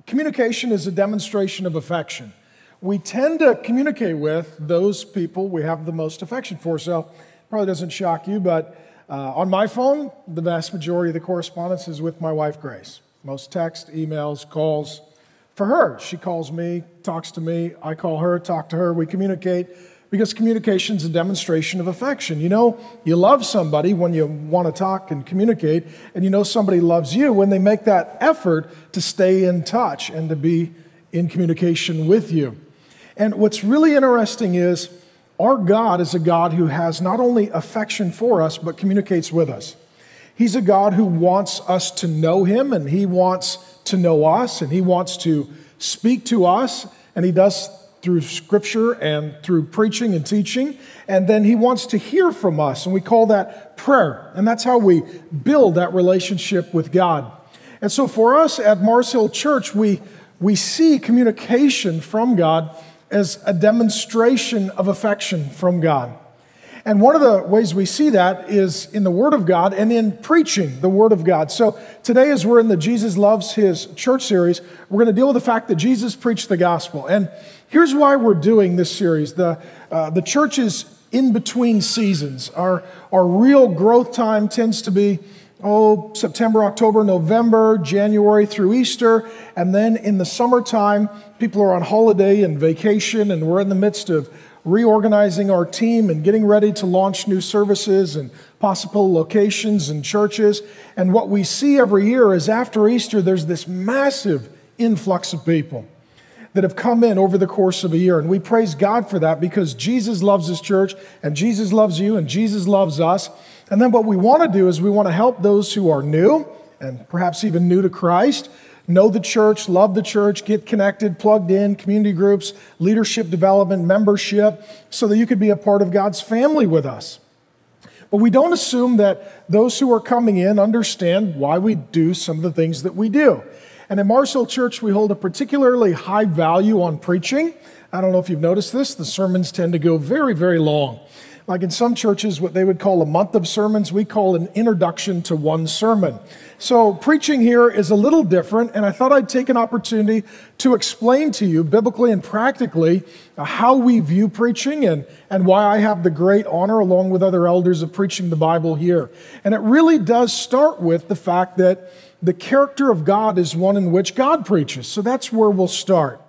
Communication is a demonstration of affection. We tend to communicate with those people we have the most affection for. So it probably doesn't shock you, but on my phone, the vast majority of the correspondence is with my wife, Grace. Most text, emails, calls. For her, she calls me, talks to me, I call her, talk to her, we communicate, because communication is a demonstration of affection. You know, you love somebody when you want to talk and communicate, and you know somebody loves you when they make that effort to stay in touch and to be in communication with you. And what's really interesting is our God is a God who has not only affection for us, but communicates with us. He's a God who wants us to know Him, and He wants to know us, and He wants to speak to us, and He does through Scripture and through preaching and teaching, and then He wants to hear from us, and we call that prayer, and that's how we build that relationship with God. And so for us at Mars Hill Church, we see communication from God as a demonstration of affection from God. And one of the ways we see that is in the Word of God and in preaching the Word of God. So today, as we're in the Jesus Loves His Church series, we're going to deal with the fact that Jesus preached the gospel. And here's why we're doing this series. The church is in between seasons. Our real growth time tends to be September, October, November, January through Easter. And then in the summertime, people are on holiday and vacation, and we're in the midst of reorganizing our team and getting ready to launch new services and possible locations and churches. And what we see every year is after Easter, there's this massive influx of people that have come in over the course of a year. And we praise God for that because Jesus loves His church, and Jesus loves you, and Jesus loves us. And then what we want to do is we want to help those who are new, and perhaps even new to Christ, know the church, love the church, get connected, plugged in, community groups, leadership development, membership, so that you could be a part of God's family with us. But we don't assume that those who are coming in understand why we do some of the things that we do. And at Mars Hill Church, we hold a particularly high value on preaching. I don't know if you've noticed this, the sermons tend to go very, very long. Like in some churches, what they would call a month of sermons, we call an introduction to one sermon. So preaching here is a little different, and I thought I'd take an opportunity to explain to you biblically and practically how we view preaching and why I have the great honor, along with other elders, of preaching the Bible here. And it really does start with the fact that the character of God is one in which God preaches. So that's where we'll start.